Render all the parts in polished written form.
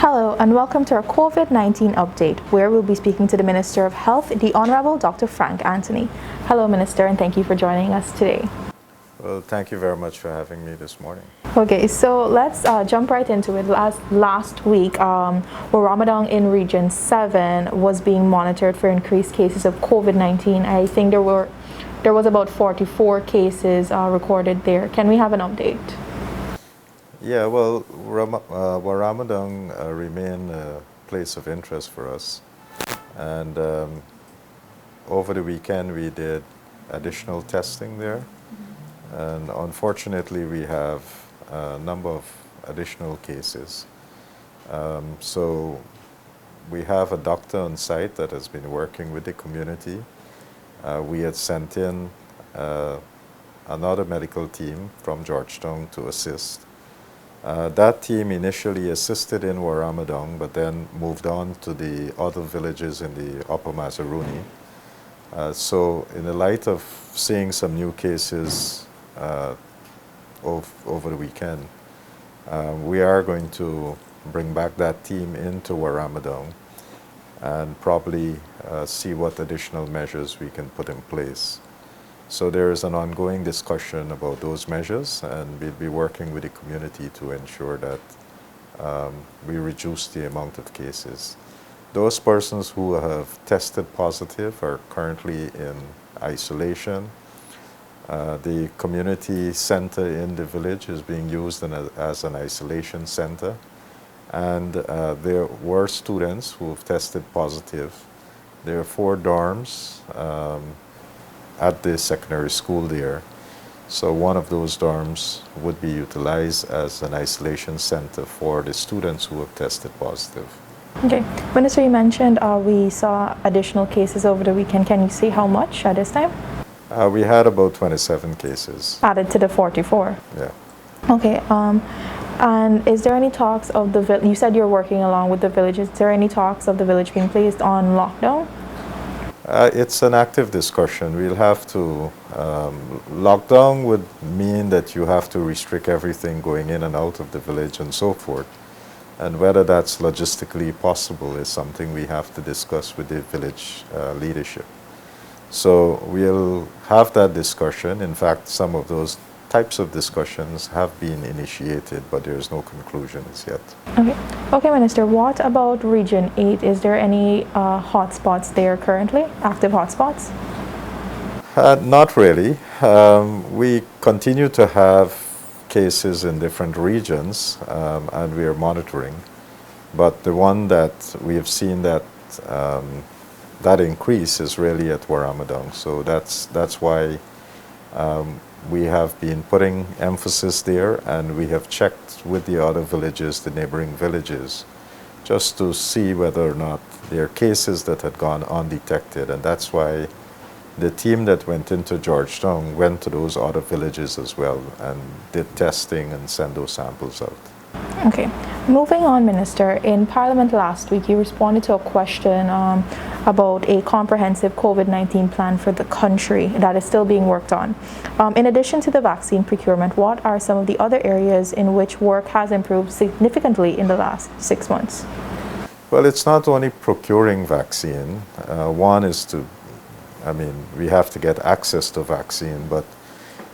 Hello and welcome to our COVID-19 update, where we'll be speaking to the Minister of Health, the Honorable Dr. Frank Anthony. Hello, Minister, and thank you for joining us today. Well, thank you very much for having me this morning. Okay, so let's jump right into it. Last week, Ramadan in Region 7 was being monitored for increased cases of COVID-19. I think there was about 44 cases recorded there. Can we have an update? Yeah, well, Ramadan remain a place of interest for us. And over the weekend, we did additional testing there. And unfortunately, we have a number of additional cases. So we have a doctor on site that has been working with the community. We had sent in another medical team from Georgetown to assist. That team initially assisted in Ramadan, but then moved on to the other villages in the Upper Mazaruni. So in the light of seeing some new cases over the weekend, we are going to bring back that team into Ramadan and probably see what additional measures we can put in place. So there is an ongoing discussion about those measures, and we'll be working with the community to ensure that we reduce the amount of cases. Those persons who have tested positive are currently in isolation. The community center in the village is being used as an isolation center. And there were students who have tested positive. There are 4 dorms at the secondary school there. So one of those dorms would be utilized as an isolation center for the students who have tested positive. Okay. Minister, you mentioned we saw additional cases over the weekend. Can you say how much at this time? We had about 27 cases. Added to the 44? Yeah. Okay. And is there any talks of the village? You said you're working along with the village. Is there any talks of the village being placed on lockdown? It's an active discussion. We'll have to, lockdown would mean that you have to restrict everything going in and out of the village and so forth. And whether that's logistically possible is something we have to discuss with the village leadership. So we'll have that discussion. In fact, some of those types of discussions have been initiated, but there's no conclusions yet. Okay, Minister, what about Region 8? Is there any hotspots there currently, active hotspots? Not really. We continue to have cases in different regions, and we are monitoring. But the one that we have seen that that increase is really at Ramadan. So that's why we have been putting emphasis there, and we have checked with the other villages, the neighboring villages, just to see whether or not there are cases that had gone undetected. And that's why the team that went into Georgetown went to those other villages as well and did testing and sent those samples out. Okay. Moving on, Minister, in Parliament last week, you responded to a question about a comprehensive COVID-19 plan for the country that is still being worked on. In addition to the vaccine procurement, what are some of the other areas in which work has improved significantly in the last 6 months? Well, it's not only procuring vaccine. One is we have to get access to vaccine, but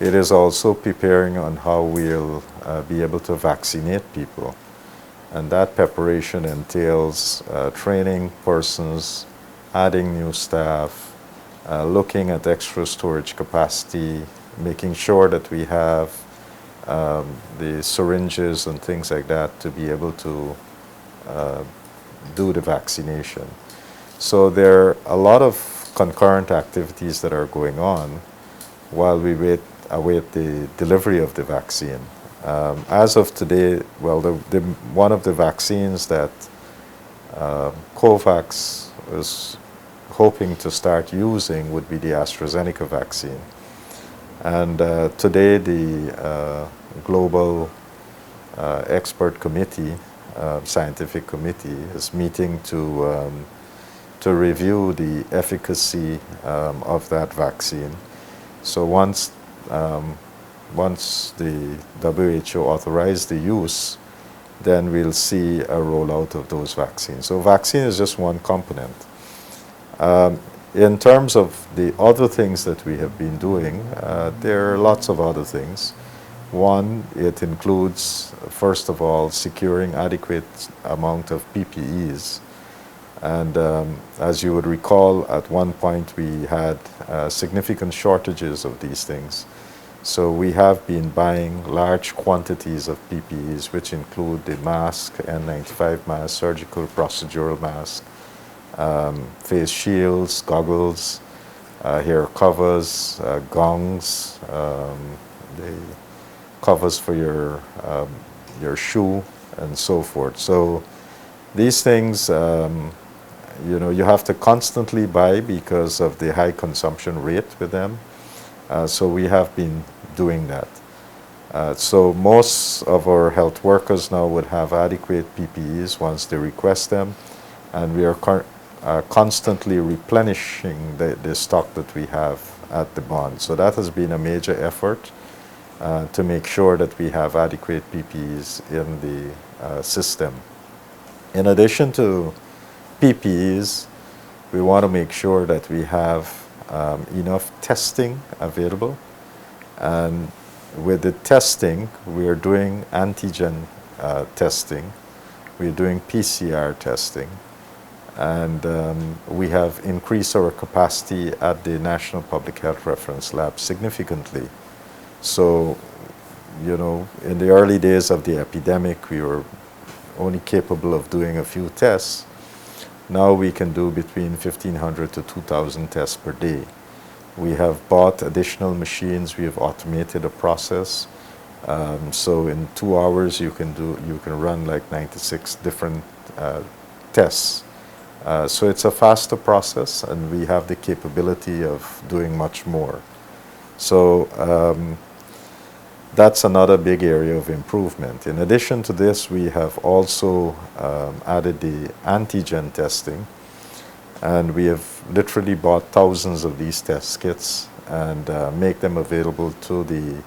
it is also preparing on how we'll be able to vaccinate people. And that preparation entails training persons, adding new staff, looking at extra storage capacity, making sure that we have the syringes and things like that to be able to do the vaccination. So there are a lot of concurrent activities that are going on while we await the delivery of the vaccine. As of today, well, one of the vaccines that COVAX is hoping to start using would be the AstraZeneca vaccine. And today the Global Expert Committee, Scientific Committee, is meeting to review the efficacy of that vaccine. So once the WHO authorized the use, then we'll see a rollout of those vaccines. So vaccine is just one component. In terms of the other things that we have been doing, there are lots of other things. One, it includes, first of all, securing adequate amount of PPEs. And as you would recall, at one point we had significant shortages of these things. So we have been buying large quantities of PPEs, which include the mask, N95 mask, surgical procedural mask, face shields, goggles, hair covers, gongs, the covers for your shoe, and so forth. So these things, you have to constantly buy because of the high consumption rate with them. So we have been doing that. So most of our health workers now would have adequate PPEs once they request them, and we are constantly replenishing the stock that we have at the bond. So that has been a major effort to make sure that we have adequate PPEs in the system. In addition to PPEs, we want to make sure that we have enough testing available. And with the testing, we are doing antigen testing, we're doing PCR testing, and we have increased our capacity at the National Public Health Reference Lab significantly. So, in the early days of the epidemic, we were only capable of doing a few tests. Now we can do between 1,500 to 2,000 tests per day. We have bought additional machines. We have automated a process. So in 2 hours, you can run like 96 different tests. So it's a faster process, and we have the capability of doing much more. So that's another big area of improvement. In addition to this, we have also added the antigen testing, and we have literally bought thousands of these test kits and make them available to the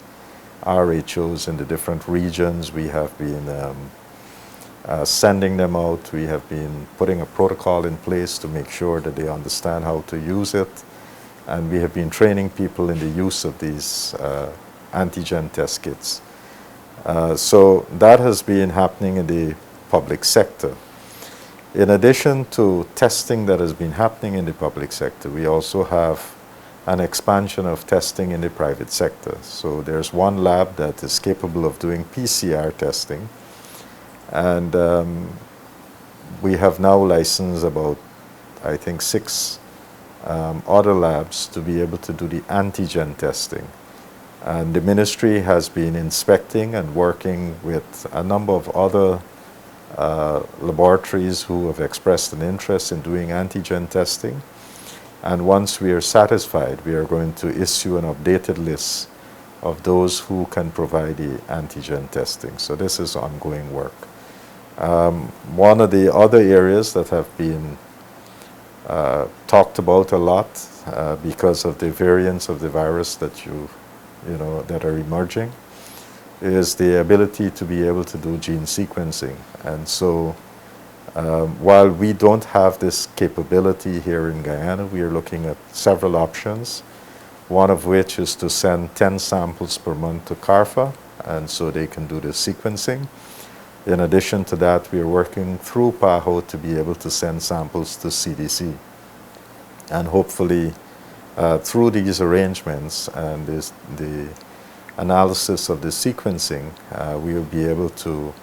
RHOs in the different regions. We have been sending them out. We have been putting a protocol in place to make sure that they understand how to use it, and we have been training people in the use of these antigen test kits. So that has been happening in the public sector. In addition to testing that has been happening in the public sector, we also have an expansion of testing in the private sector. So there's one lab that is capable of doing PCR testing, and we have now licensed about, I think, 6 other labs to be able to do the antigen testing. And the ministry has been inspecting and working with a number of other laboratories who have expressed an interest in doing antigen testing. And once we are satisfied, we are going to issue an updated list of those who can provide the antigen testing. So this is ongoing work. One of the other areas that have been talked about a lot because of the variants of the virus that that are emerging is the ability to be able to do gene sequencing. And so while we don't have this capability here in Guyana, we are looking at several options, one of which is to send 10 samples per month to CARFA, and so they can do the sequencing. In addition to that, we are working through PAHO to be able to send samples to CDC. And hopefully, through these arrangements and the analysis of the sequencing, we will be able to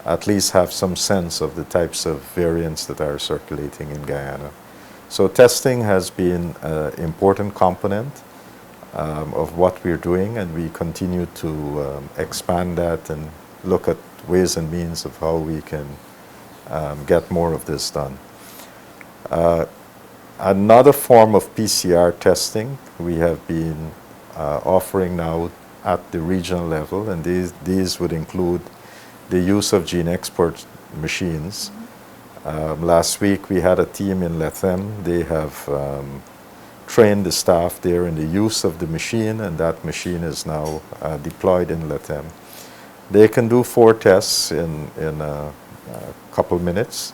at least have some sense of the types of variants that are circulating in Guyana. So testing has been an important component of what we're doing, and we continue to expand that and look at ways and means of how we can get more of this done. Another form of PCR testing we have been offering now at the regional level, and these would include the use of gene export machines. Last week we had a team in Lethem. They have trained the staff there in the use of the machine, and that machine is now deployed in Lethem. They can do 4 tests in a couple minutes.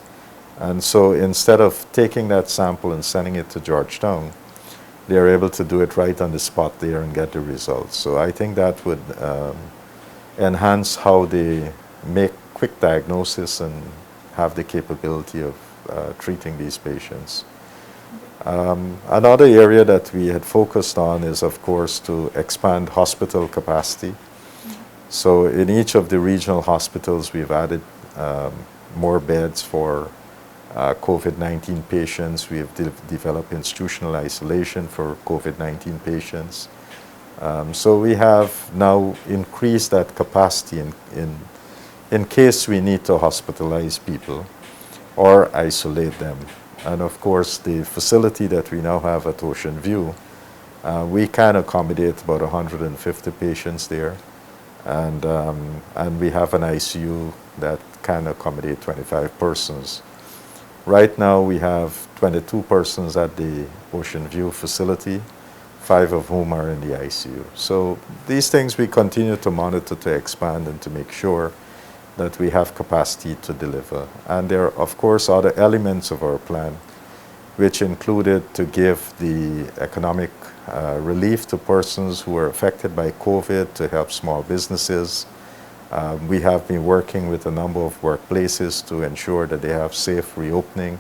And so instead of taking that sample and sending it to Georgetown, they are able to do it right on the spot there and get the results. So I think that would enhance how they make quick diagnosis and have the capability of treating these patients. Another area that we had focused on is, of course, to expand hospital capacity. So in each of the regional hospitals, we've added more beds for COVID-19 patients. We have developed institutional isolation for COVID-19 patients. So we have now increased that capacity in case we need to hospitalize people or isolate them. And of course, the facility that we now have at Ocean View, we can accommodate about 150 patients there. And we have an ICU that can accommodate 25 persons. Right now we have 22 persons at the Ocean View facility, 5 of whom are in the ICU. So these things we continue to monitor, to expand, and to make sure that we have capacity to deliver. And there are, of course, other elements of our plan, which included to give the economic relief to persons who are affected by COVID, to help small businesses. We have been working with a number of workplaces to ensure that they have safe reopening.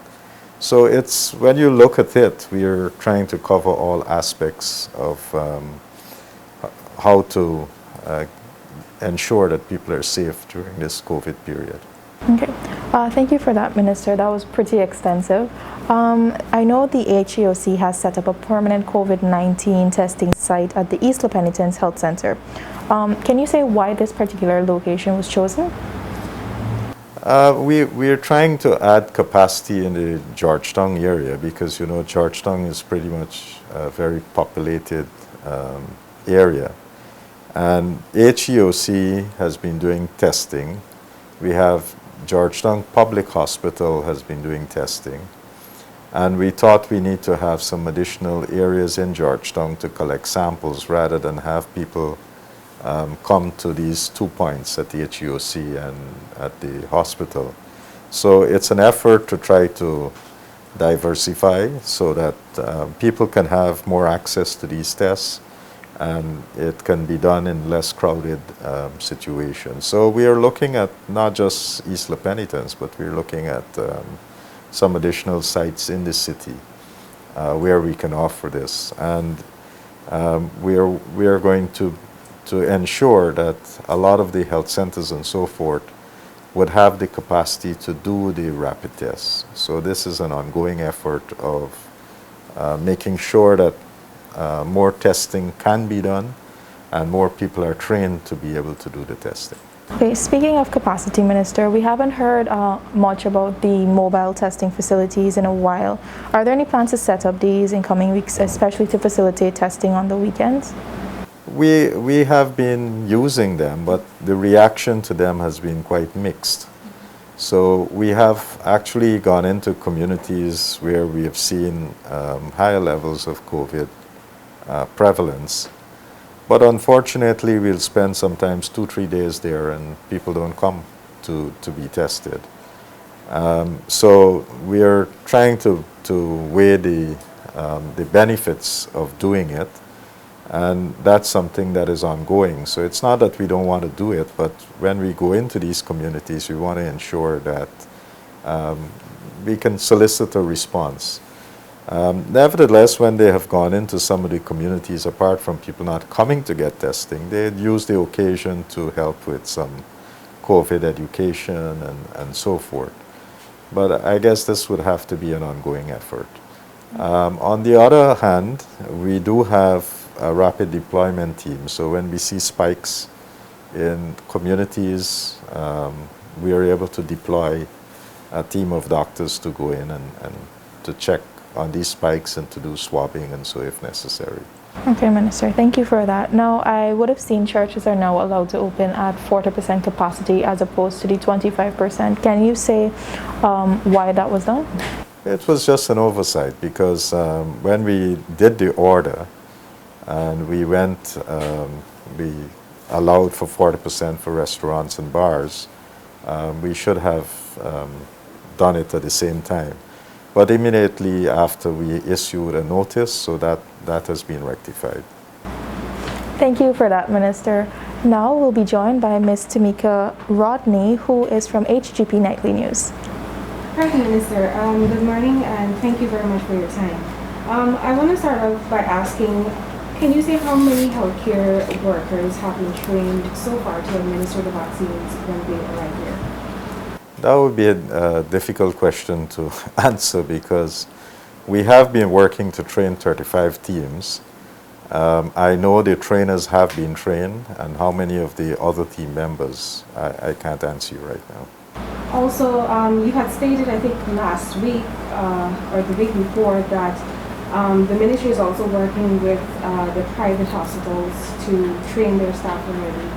So it's, when you look at it, we are trying to cover all aspects of how to ensure that people are safe during this COVID period. Okay, thank you for that, Minister. That was pretty extensive. I know the HEOC has set up a permanent COVID-19 testing site at the East La Penitence Health Center. Can you say why this particular location was chosen? We are trying to add capacity in the Georgetown area because, you know, Georgetown is pretty much a very populated area. And HEOC has been doing testing. We have Georgetown Public Hospital has been doing testing. And we thought we need to have some additional areas in Georgetown to collect samples rather than have people come to these 2 points at the HEOC and at the hospital. So it's an effort to try to diversify so that people can have more access to these tests, and it can be done in less crowded situations. So we are looking at not just East La Penitence, but we're looking at some additional sites in the city where we can offer this. And we are going to ensure that a lot of the health centers and so forth would have the capacity to do the rapid tests. So this is an ongoing effort of making sure that more testing can be done and more people are trained to be able to do the testing. Okay, speaking of capacity, Minister, we haven't heard much about the mobile testing facilities in a while. Are there any plans to set up these in coming weeks, especially to facilitate testing on the weekends? We have been using them, but the reaction to them has been quite mixed. So we have actually gone into communities where we have seen higher levels of COVID prevalence. But unfortunately, we'll spend sometimes 2-3 days there and people don't come to be tested. So we are trying to weigh the benefits of doing it. And that's something that is ongoing. So it's not that we don't want to do it, but when we go into these communities, we want to ensure that we can solicit a response. Nevertheless, when they have gone into some of the communities, apart from people not coming to get testing, they use the occasion to help with some COVID education and so forth. But I guess this would have to be an ongoing effort. On the other hand, we do have a rapid deployment team. So when we see spikes in communities, we are able to deploy a team of doctors to go in and to check on these spikes and to do swabbing and so if necessary. Okay, Minister, thank you for that. Now, I would have seen churches are now allowed to open at 40% capacity as opposed to the 25%. Can you say why that was done? It was just an oversight because when we did the order and we went, we allowed for 40% for restaurants and bars, we should have done it at the same time. But immediately after we issued a notice, so that has been rectified. Thank you for that, Minister. Now we'll be joined by Ms. Tamika Rodney, who is from HGP Nightly News. Hi, Minister. Good morning, and thank you very much for your time. I want to start off by asking, can you say how many healthcare workers have been trained so far to administer the vaccines when they arrive here? That would be a difficult question to answer because we have been working to train 35 teams. I know the trainers have been trained, and how many of the other team members, I can't answer you right now. Also, you had stated, I think last week or the week before, that the ministry is also working with the private hospitals to train their staff already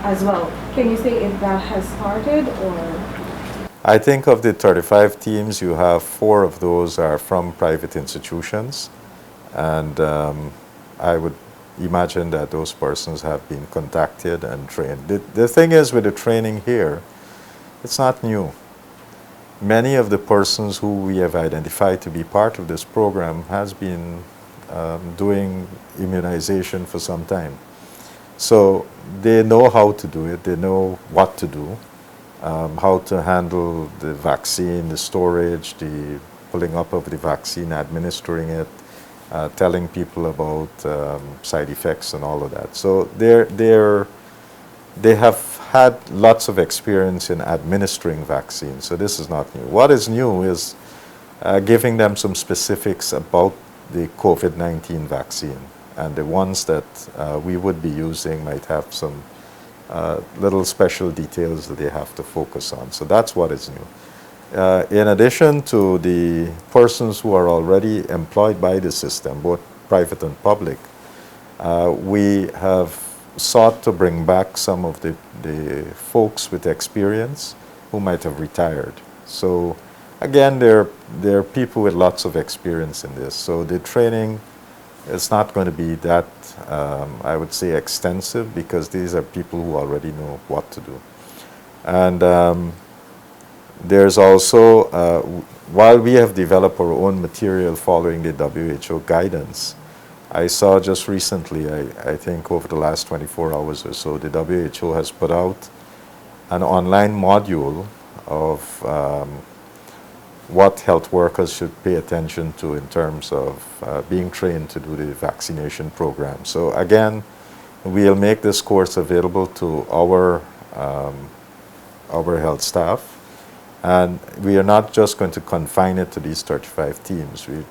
as well. Can you say if that has started or? I think of the 35 teams, you have 4 of those are from private institutions, and I would imagine that those persons have been contacted and trained. The thing is with the training here, it's not new. Many of the persons who we have identified to be part of this program has been doing immunization for some time. So they know how to do it, they know what to do, how to handle the vaccine, the storage, the pulling up of the vaccine, administering it, telling people about side effects and all of that. So they have had lots of experience in administering vaccines, so this is not new. What is new is giving them some specifics about the COVID-19 vaccine, and the ones that we would be using might have some little special details that they have to focus on. So that's what is new. In addition to the persons who are already employed by the system, both private and public, we have sought to bring back some of the folks with experience who might have retired. So again, there are people with lots of experience in this. So the training is not going to be that, I would say, extensive, because these are people who already know what to do. And there's also, while we have developed our own material following the WHO guidance, I saw just recently, I think over the last 24 hours or so, the WHO has put out an online module of what health workers should pay attention to in terms of being trained to do the vaccination program. So again, we'll make this course available to our health staff. And we are not just going to confine it to these 35 teams. We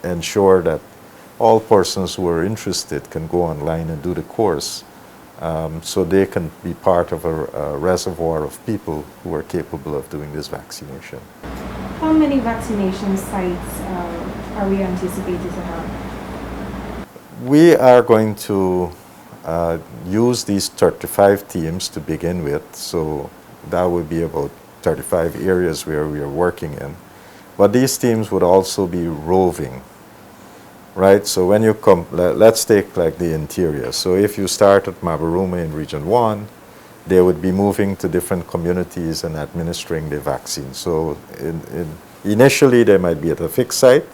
ensure that all persons who are interested can go online and do the course, so they can be part of a reservoir of people who are capable of doing this vaccination. How many vaccination sites are we anticipated to have? We are going to use these 35 teams to begin with, so that would be about 35 areas where we are working in. But these teams would also be roving, right? So when you come, let's take like the interior. So if you start at Mabaruma in Region 1, they would be moving to different communities and administering the vaccine. So initially they might be at a fixed site,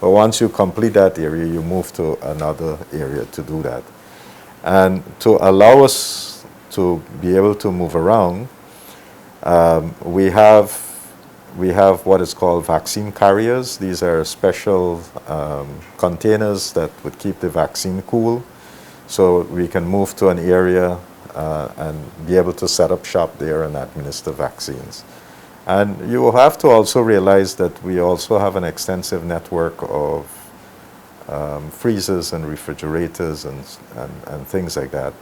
but once you complete that area, you move to another area to do that. And to allow us to be able to move around, we have what is called vaccine carriers. These are special containers that would keep the vaccine cool, so we can move to an area and be able to set up shop there and administer vaccines. And you will have to also realize that we also have an extensive network of freezers and refrigerators and things like that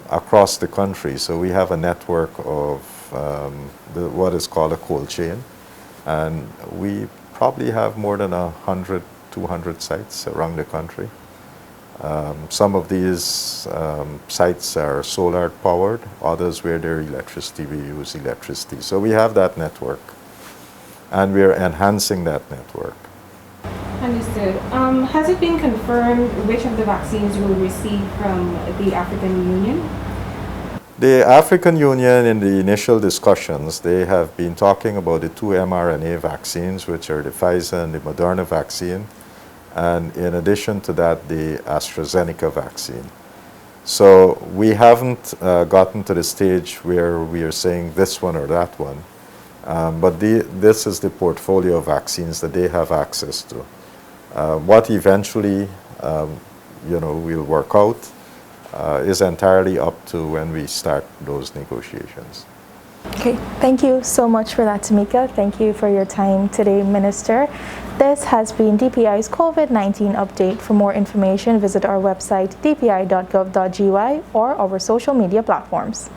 across the country. So we have a network of what is called a cold chain, and we probably have more than 100, 200 sites around the country. Some of these sites are solar powered, others where there is electricity, we use electricity. So we have that network, and we are enhancing that network. Understood. Has it been confirmed which of the vaccines you will receive from the African Union? The African Union, in the initial discussions, they have been talking about the 2 mRNA vaccines, which are the Pfizer and the Moderna vaccine, and in addition to that, the AstraZeneca vaccine. So we haven't gotten to the stage where we are saying this one or that one, but this is the portfolio of vaccines that they have access to. What eventually, we'll work out is entirely up to when we start those negotiations. Okay, thank you so much for that, Tamika. Thank you for your time today, Minister. This has been DPI's COVID-19 update. For more information, visit our website dpi.gov.gy or our social media platforms.